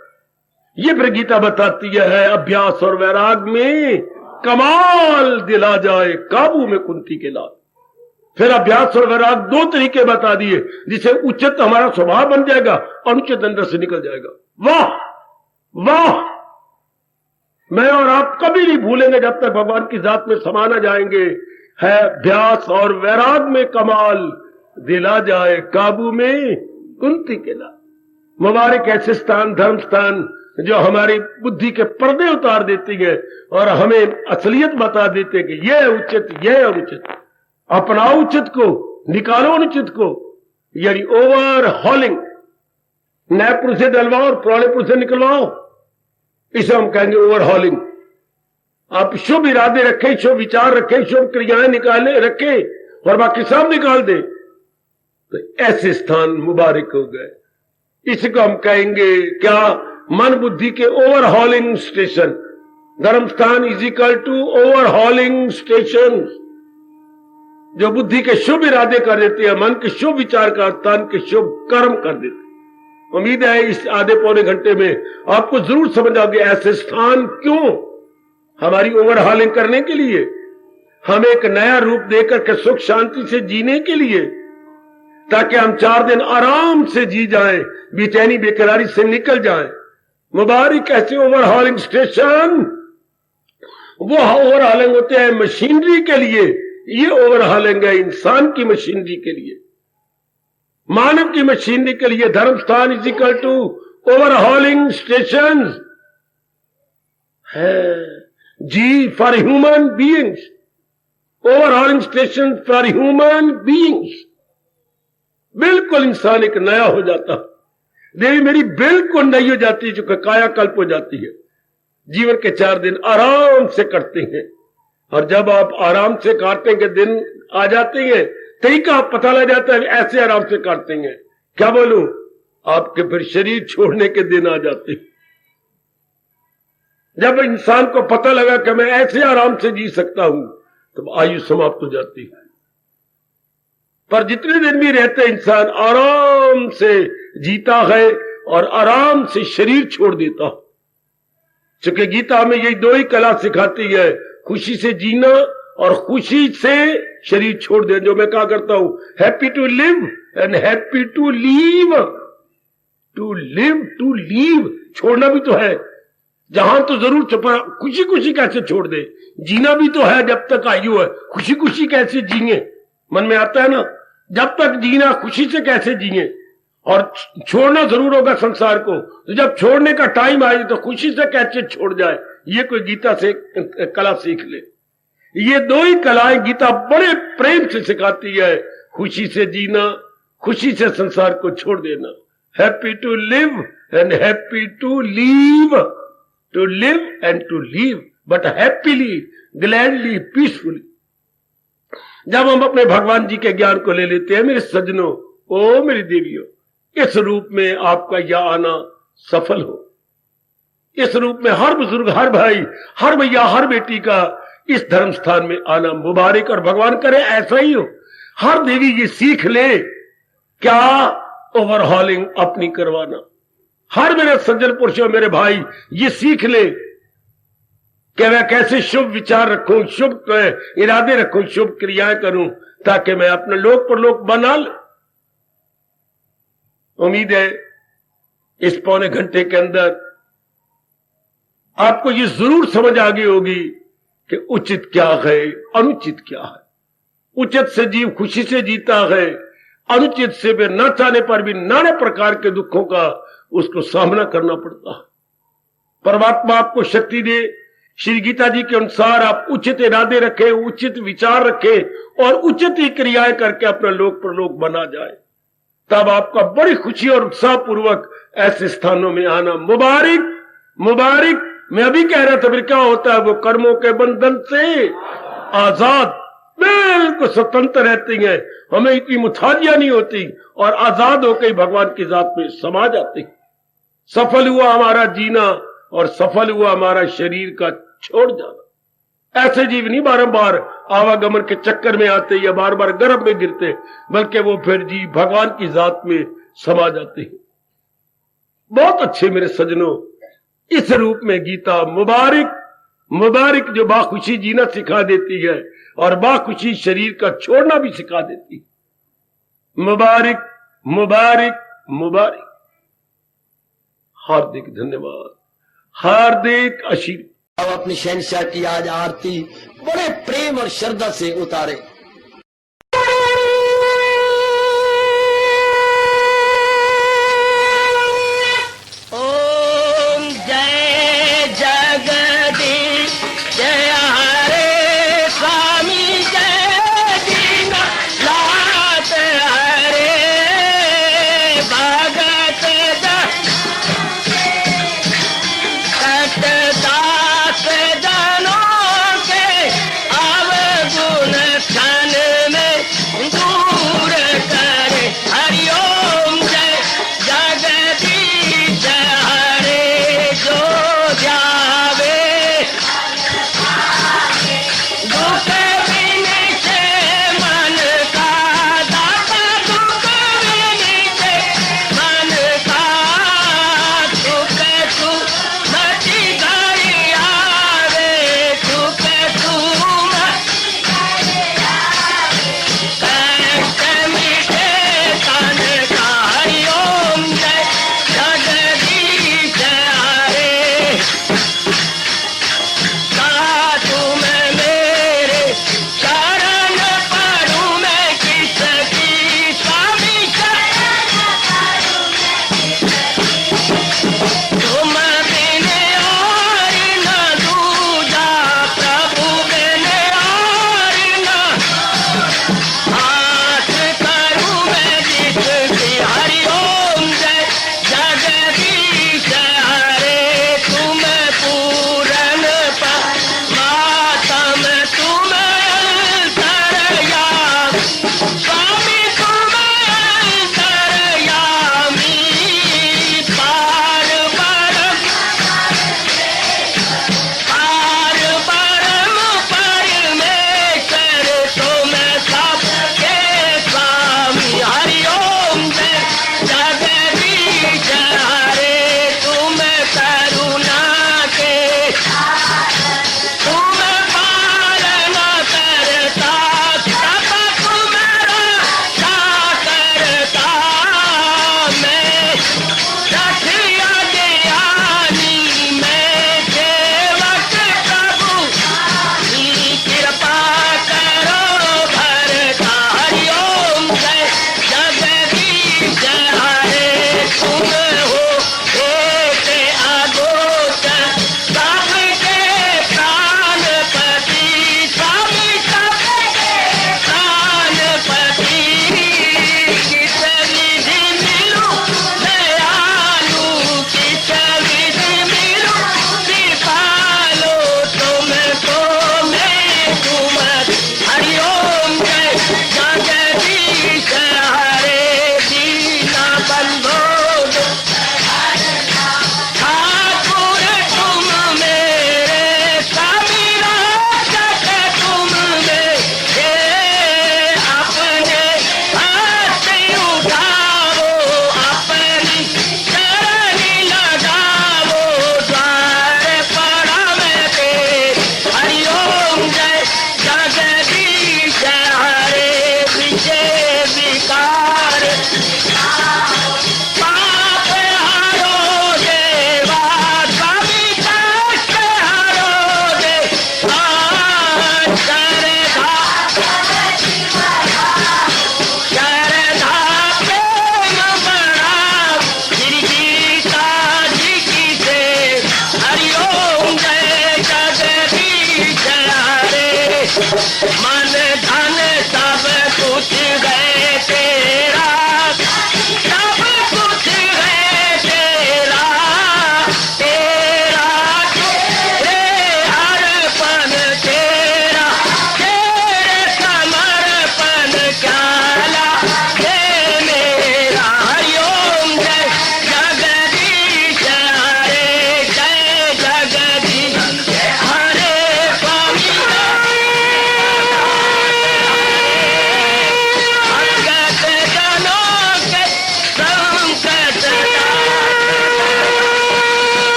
ये फिर गीता बताती है अभ्यास और वैराग में कमाल दिला जाए, काबू में कुंती के लाल। फिर अभ्यास और वैराग दो तरीके बता दिए जिसे उचित हमारा स्वभाव बन जाएगा, अनुचित अंदर से निकल जाएगा। वाह वाह, मैं और आप कभी नहीं भूलेंगे जब तक भगवान की जात में समा न जाएंगे। है अभ्यास और वैराग में कमाल दिला जाए, काबू में कुंती के लाल। मुबारक ऐसे स्थान, धर्म स्थान जो हमारी बुद्धि के पर्दे उतार देती है और हमें असलियत बता देते कि यह उचित यह अनुचित। अपनाओ उचित को, निकालो अनुचित को, यानी ओवर हॉलिंग। नए पुरुष से डलवाओ और पुराने पुरुष से निकलवाओ, इसे हम कहेंगे ओवर हॉलिंग। आप शुभ इरादे रखें, शुभ विचार रखें, शुभ क्रियाएं निकाले रखें और बाकी सब निकाल दे, तो ऐसे स्थान मुबारक हो गए। इसको हम कहेंगे क्या, मन बुद्धि के ओवर हॉलिंग स्टेशन। धर्म स्थान is equal to overhauling station, जो बुद्धि के शुभ इरादे कर देते हैं, मन के शुभ विचार का, तन के शुभ कर्म कर देते हैं। उम्मीद है इस आधे पौने घंटे में आपको जरूर समझ आ गया ऐसे स्थान क्यों, हमारी ओवरहॉलिंग करने के लिए, हमें एक नया रूप देकर के सुख शांति से जीने के लिए, ताकि हम 4 दिन आराम से जी जाएं, बेचैनी बेकरारी से निकल जाएं। मुबारक ऐसे ओवरहॉलिंग स्टेशन। वो ओवरहॉलिंग होते हैं मशीनरी के लिए, ये ओवरहॉलिंग है इंसान की मशीनरी के लिए। मानव की मशीनरी के लिए धर्म स्थान is equal to overhauling station है। जी for human beings, overhauling station for human beings. बिल्कुल इंसान एक नया हो जाता, देवी मेरी बिल्कुल नई हो जाती है, जो कायाकल्प हो जाती है। जीवन के 4 दिन आराम से कटते हैं, और जब आप आराम से काटेंगे दिन आ जाते हैं, तरीका पता लग जाता है, ऐसे आराम से काटते हैं। क्या बोलूं, आपके फिर शरीर छोड़ने के दिन आ जाते हैं। जब इंसान को पता लगा कि मैं ऐसे आराम से जी सकता हूं, तब आयु समाप्त हो जाती है। पर जितने दिन भी रहते इंसान आराम से जीता है और आराम से शरीर छोड़ देता। चूंकि गीता हमें यही 2 ही कला सिखाती है, खुशी से जीना और खुशी से शरीर छोड़ देना। जो मैं कहा करता हूं, happy to live and happy to leave. To live to leave, छोड़ना भी तो है। जहां तो जरूर छुपा, खुशी खुशी कैसे छोड़ दे। जीना भी तो है, जब तक आयु है खुशी खुशी कैसे जिए, मन में आता है ना। जब तक जीना खुशी से कैसे जिए, और छोड़ना जरूर होगा संसार को। तो जब छोड़ने का टाइम आए तो खुशी से कैसे छोड़ जाए, ये कोई गीता से कला सीख ले। ये 2 ही कलाएं गीता बड़े प्रेम से सिखाती है, खुशी से जीना, खुशी से संसार को छोड़ देना। Happy to live and happy to leave. To live and to leave, but happily, gladly, peacefully. जब हम अपने भगवान जी के ज्ञान को ले लेते हैं, मेरे सज्जनों, ओ मेरी देवियों, इस रूप में आपका यह आना सफल हो। इस रूप में हर बुजुर्ग, हर भाई, हर भैया, हर बेटी का इस धर्म स्थान में आना मुबारक, और भगवान करे ऐसा ही हो। हर देवी ये सीख ले, क्या ओवरहॉलिंग अपनी करवाना। हर मेरे सज्जन पुरुषों, मेरे भाई, ये सीख ले कि मैं कैसे शुभ विचार रखूं, शुभ इरादे रखूं, शुभ क्रियाएं करूं, ताकि मैं अपने लोक परलोक बना लूं। उम्मीद है इस पौने घंटे के अंदर आपको ये जरूर समझ आ गई होगी कि उचित क्या है, अनुचित क्या है। उचित से जीव खुशी से जीता है, अनुचित से भी न चाहने पर भी नाना प्रकार के दुखों का उसको सामना करना पड़ता है। परमात्मा आपको शक्ति दे, श्री गीता जी के अनुसार आप उचित इरादे रखें, उचित विचार रखें और उचित ही क्रियाएं करके अपना लोक परलोक बना जाए। तब आपका बड़ी खुशी और उत्साह पूर्वक ऐसे स्थानों में आना मुबारक, मुबारक। मैं अभी कह रहा था, फिर क्या होता है, वो कर्मों के बंधन से आजाद, बिल्कुल स्वतंत्र रहती हैं, हमें इतनी मुथाजियां नहीं होती, और आजाद होकर भगवान की जात में समा जाती। सफल हुआ हमारा जीना और सफल हुआ हमारा शरीर का छोड़ जाना। ऐसे जीव नहीं बारंबार आवागमन के चक्कर में आते या बार बार गर्भ में गिरते, बल्कि वो फिर जी भगवान की जात में समा जाते हैं। बहुत अच्छे मेरे सज्जनों, इस रूप में गीता मुबारक, मुबारक, जो बाखुशी जीना सिखा देती है और बाखुशी शरीर का छोड़ना भी सिखा देती है। मुबारक, मुबारक, मुबारक। हार्दिक धन्यवाद, हार्दिक आशीर्वाद। अब अपनी शहंशाह की आज आरती बड़े प्रेम और श्रद्धा से उतारे। ओम जय जगदीश, जय हरे स्वामी, जय दीनानाथ हरे भगत दास जनों के अवगुण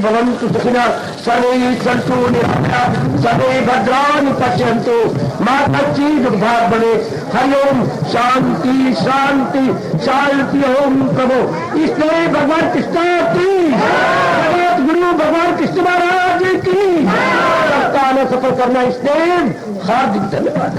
भवन्तु सुखिनः सर्वे सन्तु निरामयाः सर्वे भद्राणि पश्यन्तु मा कश्चित् दुर्भाग् भवेत्। हरि ओम शांति शांति शांति। ओम प्रभु इसलिए भगवान कृष्ण की जगत गुरु भगवान कृष्ण महाराज की सफल करना इसलिए हार्दिक धन्यवाद।